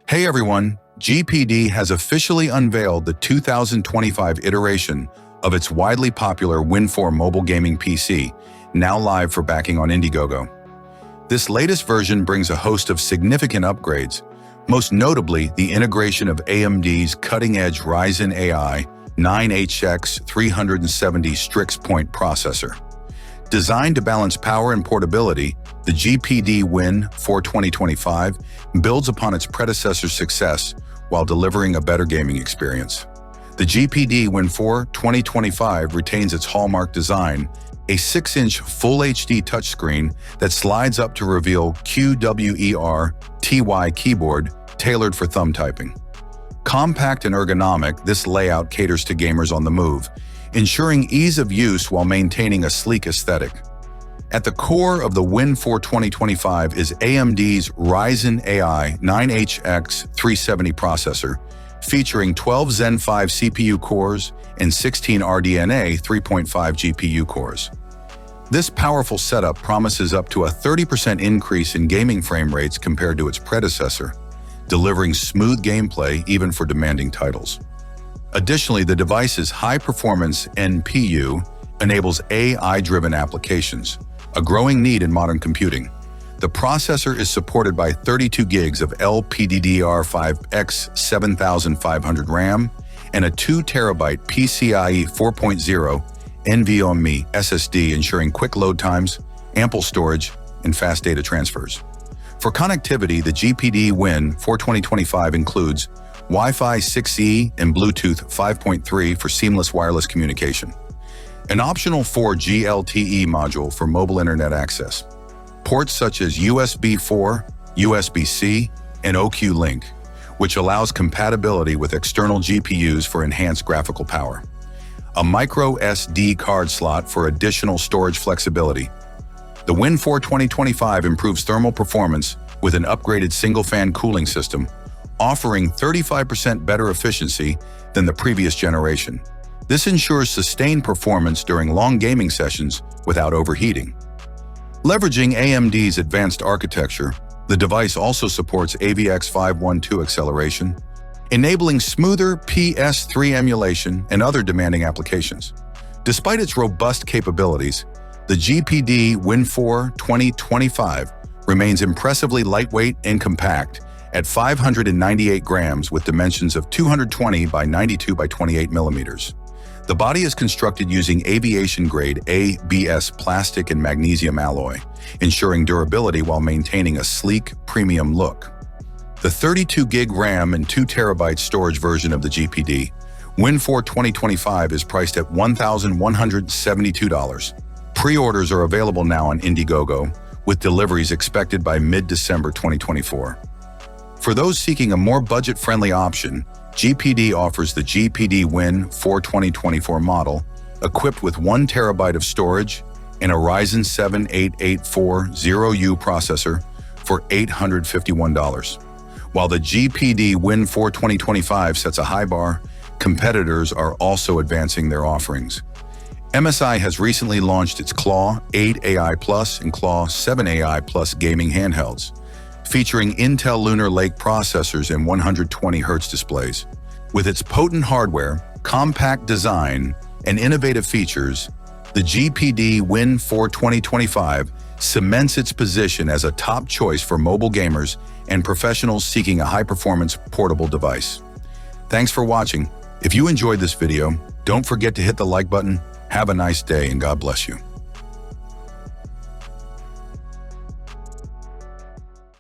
Hey everyone, GPD has officially unveiled the 2025 iteration of its widely popular Win 4 mobile gaming PC, now live for backing on Indiegogo. This latest version brings a host of significant upgrades, most notably the integration of AMD's cutting-edge Ryzen AI 9HX 370 Strix Point processor. Designed to balance power and portability, the GPD Win 4 2025 builds upon its predecessor's success while delivering a better gaming experience. The GPD Win 4 2025 retains its hallmark design, a 6-inch Full HD touchscreen that slides up to reveal QWER-TY keyboard tailored for thumb typing. Compact and ergonomic, this layout caters to gamers on the move, ensuring ease of use while maintaining a sleek aesthetic. At the core of the Win 4 2025 is AMD's Ryzen AI 9HX 370 processor, featuring 12 Zen 5 CPU cores and 16 RDNA 3.5 GPU cores. This powerful setup promises up to a 30% increase in gaming frame rates compared to its predecessor, delivering smooth gameplay even for demanding titles. Additionally, the device's high-performance NPU enables AI-driven applications, a growing need in modern computing. The processor is supported by 32 gigs of LPDDR5X 7500 RAM and a 2 TB PCIe 4.0 NVMe SSD, ensuring quick load times, ample storage, and fast data transfers. For connectivity, the GPD Win 4 2025 includes Wi-Fi 6E and Bluetooth 5.3 for seamless wireless communication, an optional 4G LTE module for mobile internet access, ports such as USB 4, USB-C, and OQ Link, which allows compatibility with external GPUs for enhanced graphical power, a micro SD card slot for additional storage flexibility. The Win 4 2025 improves thermal performance with an upgraded single-fan cooling system, offering 35% better efficiency than the previous generation. This ensures sustained performance during long gaming sessions without overheating. Leveraging AMD's advanced architecture, the device also supports AVX512 acceleration, enabling smoother PS3 emulation and other demanding applications. Despite its robust capabilities, the GPD Win 4 2025 remains impressively lightweight and compact at 598 grams with dimensions of 220 by 92 by 28 millimeters. The body is constructed using aviation-grade ABS plastic and magnesium alloy, ensuring durability while maintaining a sleek, premium look. The 32 gig RAM and 2 terabyte storage version of the GPD Win 4 2025 is priced at $1,172. Pre-orders are available now on Indiegogo, with deliveries expected by mid-December 2024. For those seeking a more budget-friendly option, GPD offers the GPD Win 4 2024 model, equipped with 1 terabyte of storage and a Ryzen 7 8840U processor for $851. While the GPD Win 4 2025 sets a high bar, competitors are also advancing their offerings. MSI has recently launched its Claw 8 AI Plus and Claw 7 AI Plus gaming handhelds, featuring Intel Lunar Lake processors and 120Hz displays. With its potent hardware, compact design, and innovative features, the GPD Win 4 2025 cements its position as a top choice for mobile gamers and professionals seeking a high-performance portable device. Thanks for watching. If you enjoyed this video, don't forget to hit the like button. Have a nice day and God bless you.